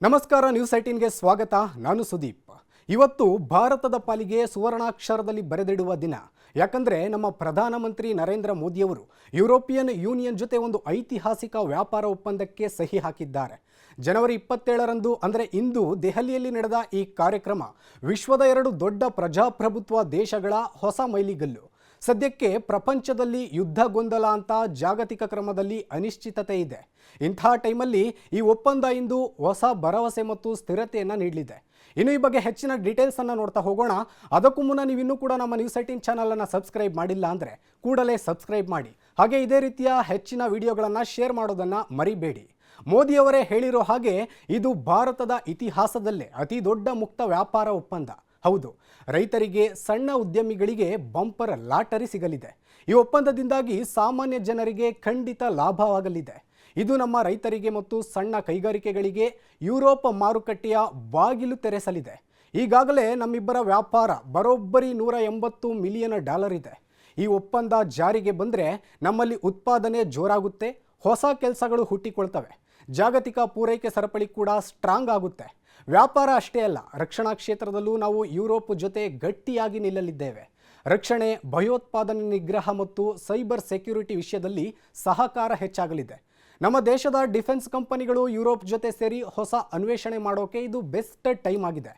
ನಮಸ್ಕಾರ ನ್ಯೂಸ್ 18ಗೆ ಸ್ವಾಗತ. ನಾನು ಸುದೀಪ್. ಇವತ್ತು ಭಾರತದ ಪಾಲಿಗೆ ಸುವರ್ಣಾಕ್ಷರದಲ್ಲಿ ಬರೆದಿಡುವ ದಿನ. ಯಾಕಂದ್ರೆ ನಮ್ಮ ಪ್ರಧಾನಮಂತ್ರಿ ನರೇಂದ್ರ ಮೋದಿಯವರು ಯುರೋಪಿಯನ್ ಯೂನಿಯನ್ ಜೊತೆ ಒಂದು ಐತಿಹಾಸಿಕ ವ್ಯಾಪಾರ ಒಪ್ಪಂದಕ್ಕೆ ಸಹಿ ಹಾಕಿದ್ದಾರೆ. ಜನವರಿ 27ರಂದು ಅಂದರೆ ಇಂದು ದೆಹಲಿಯಲ್ಲಿ ನಡೆದ ಈ ಕಾರ್ಯಕ್ರಮ ವಿಶ್ವದ ಎರಡು ದೊಡ್ಡ ಪ್ರಜಾಪ್ರಭುತ್ವ ದೇಶಗಳ ಹೊಸ ಮೈಲಿಗಲ್ಲು. ಸದ್ಯಕ್ಕೆ ಪ್ರಪಂಚದಲ್ಲಿ ಯುದ್ಧ ಗೊಂದಲ ಅಂತ ಜಾಗತಿಕ ಕ್ರಮದಲ್ಲಿ ಅನಿಶ್ಚಿತತೆ ಇದೆ. ಇಂಥ ಟೈಮಲ್ಲಿ ಈ ಒಪ್ಪಂದ ಇಂದು ಹೊಸ ಭರವಸೆ ಮತ್ತು ಸ್ಥಿರತೆಯನ್ನು ನೀಡಲಿದೆ. ಇನ್ನು ಈ ಬಗ್ಗೆ ಹೆಚ್ಚಿನ ಡೀಟೇಲ್ಸ್ ಅನ್ನು ನೋಡ್ತಾ ಹೋಗೋಣ. ಅದಕ್ಕೂ ಮುನ್ನ ನೀವು ಇನ್ನೂ ಕೂಡ ನಮ್ಮ ನ್ಯೂಸ್ 18 ಚಾನಲನ್ನು ಸಬ್ಸ್ಕ್ರೈಬ್ ಮಾಡಿಲ್ಲ ಅಂದರೆ ಕೂಡಲೇ ಸಬ್ಸ್ಕ್ರೈಬ್ ಮಾಡಿ. ಹಾಗೆ ಇದೇ ರೀತಿಯ ಹೆಚ್ಚಿನ ವಿಡಿಯೋಗಳನ್ನು ಶೇರ್ ಮಾಡೋದನ್ನು ಮರಿಬೇಡಿ. ಮೋದಿಯವರೇ ಹೇಳಿರೋ ಹಾಗೆ ಇದು ಭಾರತದ ಇತಿಹಾಸದಲ್ಲೇ ಅತಿ ದೊಡ್ಡ ಮುಕ್ತ ವ್ಯಾಪಾರ ಒಪ್ಪಂದ. ಹೌದು, ರೈತರಿಗೆ, ಸಣ್ಣ ಉದ್ಯಮಿಗಳಿಗೆ ಬಂಪರ್ ಲಾಟರಿ ಸಿಗಲಿದೆ. ಈ ಒಪ್ಪಂದದಿಂದಾಗಿ ಸಾಮಾನ್ಯ ಜನರಿಗೆ ಖಂಡಿತ ಲಾಭವಾಗಲಿದೆ. ಇದು ನಮ್ಮ ರೈತರಿಗೆ ಮತ್ತು ಸಣ್ಣ ಕೈಗಾರಿಕೆಗಳಿಗೆ ಯುರೋಪ್ ಮಾರುಕಟ್ಟೆಯ ಬಾಗಿಲು ತೆರೆಸಲಿದೆ. ಈಗಾಗಲೇ ನಮ್ಮಿಬ್ಬರ ವ್ಯಾಪಾರ ಬರೋಬ್ಬರಿ $180 ಮಿಲಿಯನ್ ಇದೆ. ಈ ಒಪ್ಪಂದ ಜಾರಿಗೆ ಬಂದರೆ ನಮ್ಮಲ್ಲಿ ಉತ್ಪಾದನೆ ಜೋರಾಗುತ್ತೆ, ಹೊಸ ಕೆಲಸಗಳು ಹುಟ್ಟಿಕೊಳ್ತವೆ, ಜಾಗತಿಕ ಪೂರೈಕೆ ಸರಪಳಿ ಕೂಡ ಸ್ಟ್ರಾಂಗ್ ಆಗುತ್ತೆ. ವ್ಯಾಪಾರ ಅಷ್ಟೇ ಅಲ್ಲ, ರಕ್ಷಣಾ ಕ್ಷೇತ್ರದಲ್ಲೂ ನಾವು ಯುರೋಪ್ ಜೊತೆ ಗಟ್ಟಿಯಾಗಿ ನಿಲ್ಲಲಿದ್ದೇವೆ. ರಕ್ಷಣೆ, ಭಯೋತ್ಪಾದನೆ ನಿಗ್ರಹ ಮತ್ತು ಸೈಬರ್ ಸೆಕ್ಯುರಿಟಿ ವಿಷಯದಲ್ಲಿ ಸಹಕಾರ ಹೆಚ್ಚಾಗಲಿದೆ. ನಮ್ಮ ದೇಶದ ಡಿಫೆನ್ಸ್ ಕಂಪನಿಗಳು ಯುರೋಪ್ ಜೊತೆ ಸೇರಿ ಹೊಸ ಅನ್ವೇಷಣೆ ಮಾಡೋಕೆ ಇದು ಬೆಸ್ಟ್ ಟೈಮ್ ಆಗಿದೆ.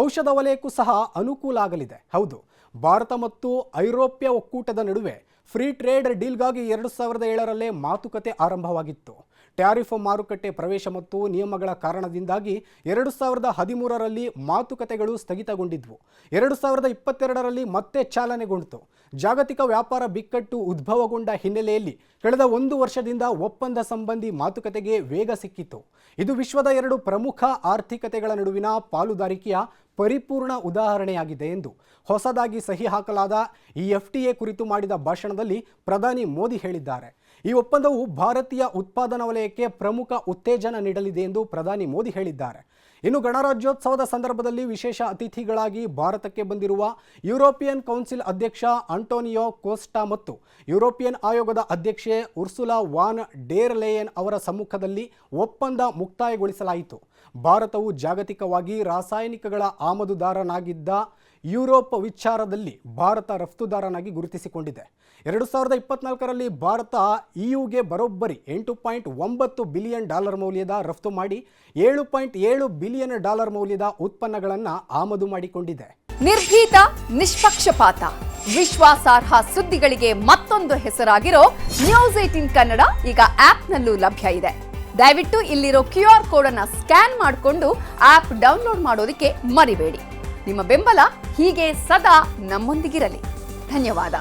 ಔಷಧ ವಲಯಕ್ಕೂ ಸಹ ಅನುಕೂಲ ಆಗಲಿದೆ. ಹೌದು, ಭಾರತ ಮತ್ತು ಐರೋಪ್ಯ ಒಕ್ಕೂಟದ ನಡುವೆ ಫ್ರೀ ಟ್ರೇಡ್ ಡೀಲ್ಗಾಗಿ 2007ರಲ್ಲೇ ಮಾತುಕತೆ ಆರಂಭವಾಗಿತ್ತು. ಟ್ಯಾರಿಫ್ ಮಾರುಕಟ್ಟೆ ಪ್ರವೇಶ ಮತ್ತು ನಿಯಮಗಳ ಕಾರಣದಿಂದಾಗಿ 2013ರಲ್ಲಿ ಮಾತುಕತೆಗಳು ಸ್ಥಗಿತಗೊಂಡಿದ್ವು. 2022ರಲ್ಲಿ ಮತ್ತೆ ಚಾಲನೆಗೊಂಡಿತು. ಜಾಗತಿಕ ವ್ಯಾಪಾರ ಬಿಕ್ಕಟ್ಟು ಉದ್ಭವಗೊಂಡ ಹಿನ್ನೆಲೆಯಲ್ಲಿ ಕಳೆದ 1 ವರ್ಷದಿಂದ ಒಪ್ಪಂದ ಸಂಬಂಧಿ ಮಾತುಕತೆಗೆ ವೇಗ ಸಿಕ್ಕಿತು. ಇದು ವಿಶ್ವದ ಎರಡು ಪ್ರಮುಖ ಆರ್ಥಿಕತೆಗಳ ನಡುವಿನ ಪಾಲುದಾರಿಕೆಯ ಪರಿಪೂರ್ಣ ಉದಾಹರಣೆಯಾಗಿದೆ ಎಂದು ಹೊಸದಾಗಿ ಸಹಿ ಹಾಕಲಾದ ಈ FTA ಕುರಿತು ಮಾಡಿದ ಭಾಷಣದಲ್ಲಿ ಪ್ರಧಾನಿ ಮೋದಿ ಹೇಳಿದ್ದಾರೆ. ಈ ಒಪ್ಪಂದವು ಭಾರತೀಯ ಉತ್ಪಾದನಾ ವಲಯಕ್ಕೆ ಪ್ರಮುಖ ಉತ್ತೇಜನ ನೀಡಲಿದೆ ಎಂದು ಪ್ರಧಾನಿ ಮೋದಿ ಹೇಳಿದ್ದಾರೆ. ಇನ್ನು ಗಣರಾಜ್ಯೋತ್ಸವದ ಸಂದರ್ಭದಲ್ಲಿ ವಿಶೇಷ ಅತಿಥಿಗಳಾಗಿ ಭಾರತಕ್ಕೆ ಬಂದಿರುವ ಯುರೋಪಿಯನ್ ಕೌನ್ಸಿಲ್ ಅಧ್ಯಕ್ಷ ಆಂಟೋನಿಯೋ ಕೋಸ್ಟಾ ಮತ್ತು ಯುರೋಪಿಯನ್ ಆಯೋಗದ ಅಧ್ಯಕ್ಷೆ ಉರ್ಸುಲಾ ವಾನ್ ಡೇರ್ ಲೇಯನ್ ಅವರ ಸಮ್ಮುಖದಲ್ಲಿ ಒಪ್ಪಂದ ಮುಕ್ತಾಯಗೊಳಿಸಲಾಯಿತು. ಭಾರತವು ಜಾಗತಿಕವಾಗಿ ರಾಸಾಯನಿಕಗಳ ಆಮದುದಾರನಾಗಿದ್ದ ಯುರೋಪ್ ವಿಚಾರದಲ್ಲಿ ಭಾರತ ರಫ್ತುದಾರನಾಗಿ ಗುರುತಿಸಿಕೊಂಡಿದೆ. 2024ರಲ್ಲಿ ಭಾರತ EUಗೆ ಬರೋಬ್ಬರಿ $8.9 ಬಿಲಿಯನ್ ಮೌಲ್ಯದ ರಫ್ತು ಮಾಡಿ $7.7 ಬಿಲಿಯನ್ ಮೌಲ್ಯದ ಉತ್ಪನ್ನಗಳನ್ನು ಆಮದು ಮಾಡಿಕೊಂಡಿದೆ. ನಿರ್ಭೀತ, ನಿಷ್ಪಕ್ಷಪಾತ, ವಿಶ್ವಾಸಾರ್ಹ ಸುದ್ದಿಗಳಿಗೆ ಮತ್ತೊಂದು ಹೆಸರಾಗಿರೋ ನ್ಯೂಸ್ 18 ಕನ್ನಡ ಈಗ ಆಪ್ನಲ್ಲೂ ಲಭ್ಯ ಇದೆ. ದಯವಿಟ್ಟು ಇಲ್ಲಿರೋ QR ಕೋಡ್ ಅನ್ನು ಸ್ಕ್ಯಾನ್ ಮಾಡಿಕೊಂಡು ಆಪ್ ಡೌನ್ಲೋಡ್ ಮಾಡೋದಕ್ಕೆ ಮರಿಬೇಡಿ. ನಿಮ್ಮ ಬೆಂಬಲ ಹೀಗೆ ಸದಾ ನಮ್ಮೊಂದಿಗಿರಲಿ. ಧನ್ಯವಾದ.